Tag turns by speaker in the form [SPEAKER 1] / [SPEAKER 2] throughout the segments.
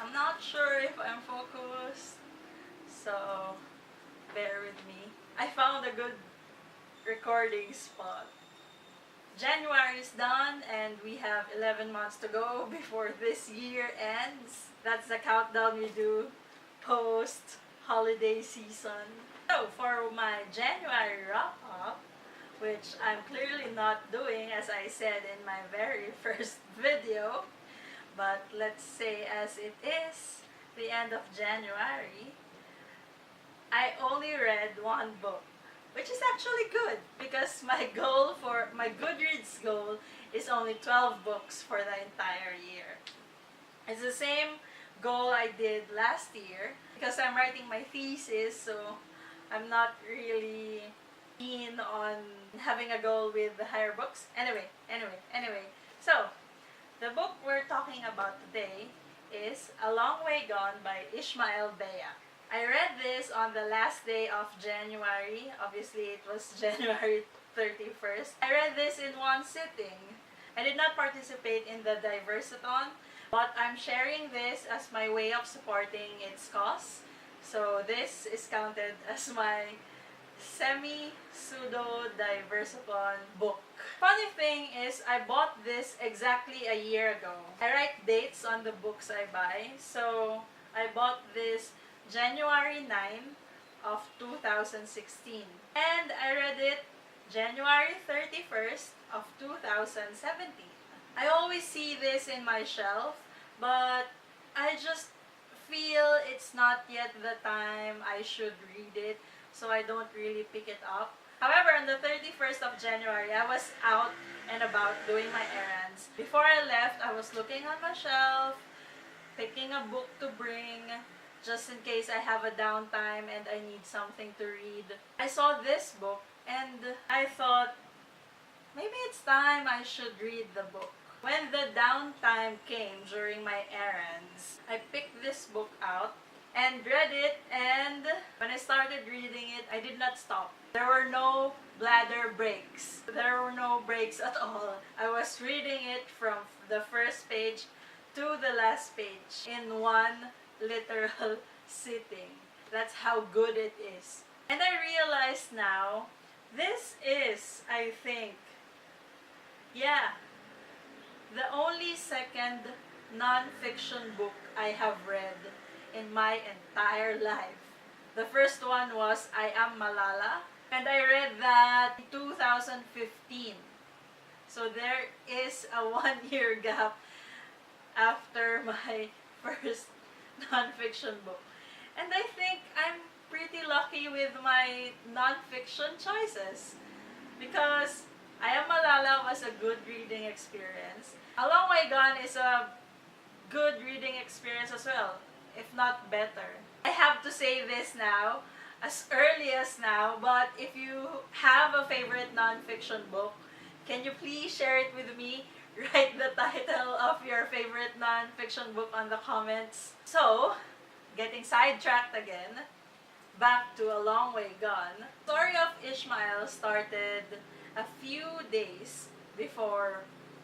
[SPEAKER 1] I'm not sure if I'm focused, so bear with me. I found a good recording spot. January is done and we have 11 months to go before this year ends. That's the countdown we do post holiday season. So for my January wrap up, which I'm clearly not doing as I said in my very first video, but let's say as it is the end of January, I only read one book, which is actually good because my goal for my Goodreads goal is only 12 books for the entire year. It's the same goal I did last year because I'm writing my thesis, so I'm not really keen on having a goal with the higher books. Anyway. So, the book we're talking about today is A Long Way Gone by Ishmael Beah. I read this on the last day of January. Obviously, it was January 31st. I read this in one sitting. I did not participate in the Diversathon, but I'm sharing this as my way of supporting its cause. So this is counted as my semi-pseudo-Diversathon book. Funny thing is, I bought this exactly a year ago. I write dates on the books I buy. So I bought this January 9 of 2016. And I read it January 31st of 2017. I always see this in my shelf, but I just feel it's not yet the time I should read it, so I don't really pick it up. However, on the 31st of January, I was out and about doing my errands. Before I left, I was looking on my shelf, picking a book to bring, just in case I have a downtime and I need something to read. I saw this book and I thought, maybe it's time I should read the book. When the downtime came during my errands, I picked this book out and read it, and when I started reading it, I did not stop. There were no bladder breaks. There were no breaks at all. I was reading it from the first page to the last page in one literal sitting. That's how good it is. And I realize now, this is, I think, the only second non-fiction book I have read in my entire life. The first one was I Am Malala, and I read that in 2015. So there is a 1-year gap after my first non-fiction book. And I think I'm pretty lucky with my non-fiction choices because I Am Malala was a good reading experience. A Long Way Gone is a good reading experience as well, if not better. I have to say this now, as early as now, but if you have a favorite non-fiction book, can you please share it with me? Write the title of your favorite non-fiction book on the comments. So, getting sidetracked again, back to A Long Way Gone. The story of Ishmael started a few days before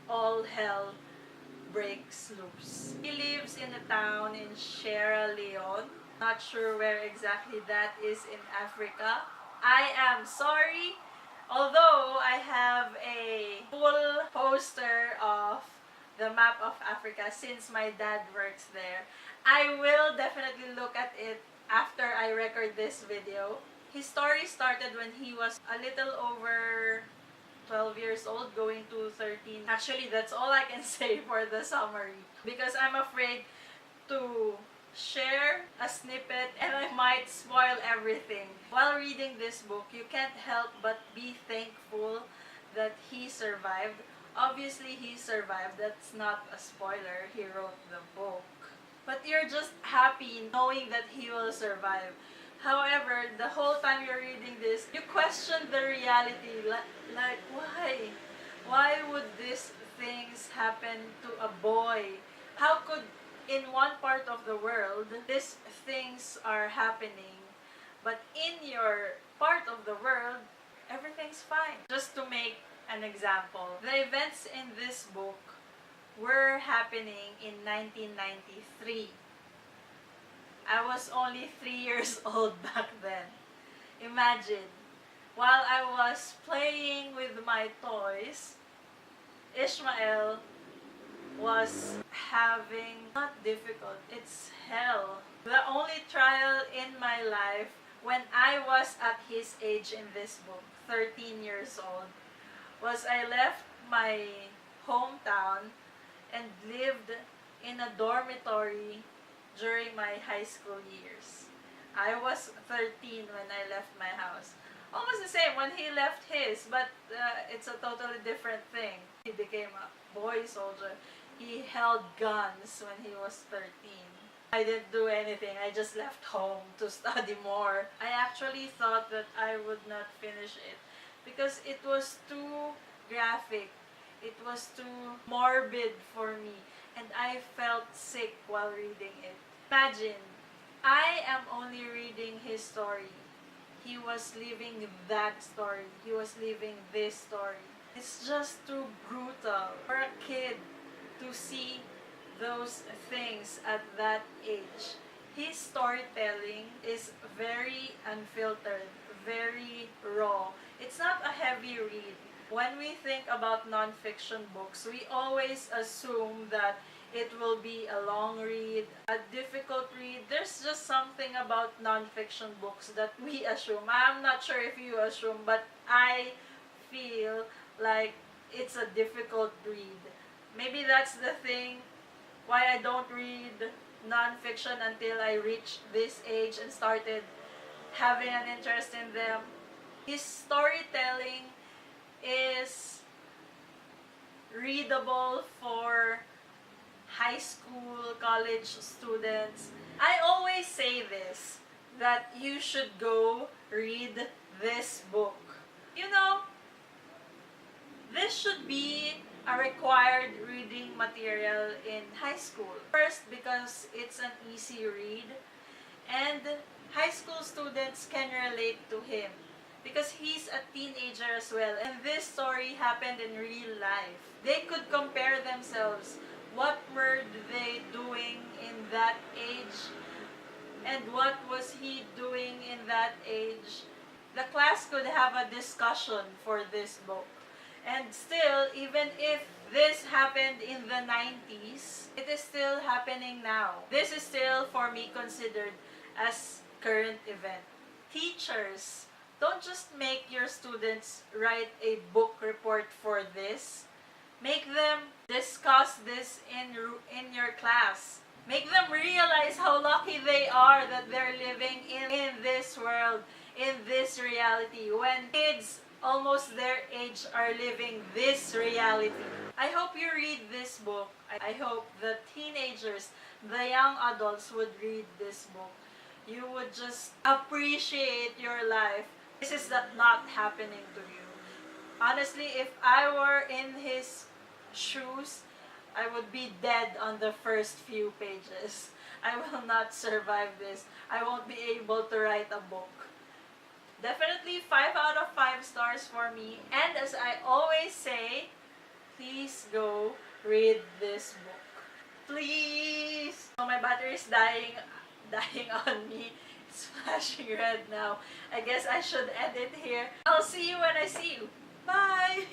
[SPEAKER 1] all hell breaks loose. He lives in a town in Sierra Leone. Not sure where exactly that is in Africa. I am sorry. Although I have a full poster of the map of Africa since my dad works there, I will definitely look at it after I record this video. His story started when he was a little over 12 years old, going to 13. Actually, that's all I can say for the summary because I'm afraid to share a snippet and I might spoil everything. While reading this book, you can't help but be thankful that he survived. Obviously, he survived. That's not a spoiler. He wrote the book. But you're just happy knowing that he will survive. However, the whole time you're reading this, you question the reality. Like, why? Why would these things happen to a boy? How could, in one part of the world, these things are happening, but in your part of the world, everything's fine? Just to make an example, the events in this book were happening in 1993. I was only 3 years old back then. Imagine, while I was playing with my toys, Ishmael was having, not difficult, it's hell. The only trial in my life when I was at his age in this book, 13 years old, was I left my hometown and lived in a dormitory during my high school years. I was 13 when I left my house. Almost the same when he left his, but it's a totally different thing. He became a boy soldier. He held guns when he was 13. I didn't do anything. I just left home to study more. I actually thought that I would not finish it because it was too graphic. It was too morbid for me, and I felt sick while reading it. Imagine, I am only reading his story. He was living that story. He was living this story. It's just too brutal for a kid to see those things at that age. His storytelling is very unfiltered, very raw. It's not a heavy read. When we think about nonfiction books, we always assume that it will be a long read, a difficult read. There's just something about nonfiction books that we assume. I'm not sure if you assume, but I feel like it's a difficult read. Maybe that's the thing why I don't read nonfiction until I reached this age and started having an interest in them. His storytelling is readable for high school, college students. I always say this, that you should go read this book. You know, this should be a required reading material in high school. First, because it's an easy read, and high school students can relate to him because he's a teenager as well, and this story happened in real life. They could compare themselves. What were they doing in that age? And what was he doing in that age? The class could have a discussion for this book. And still, even if this happened in the 90s, it is still happening now. This is still, for me, considered as current event. Teachers, don't just make your students write a book report for this. Make them discuss this in your class. Make them realize how lucky they are that they're living in this world, in this reality, when kids almost their age are living this reality. I hope you read this book. I hope the teenagers, the young adults would read this book. You would just appreciate your life. This is not happening to you. Honestly, if I were in his shoes, I would be dead on the first few pages. I will not survive this. I won't be able to write a book. Definitely 5 out of 5 stars for me. And as I always say, please go read this book. Please! So my battery is dying on me. It's flashing red now. I guess I should end it here. I'll see you when I see you. Bye!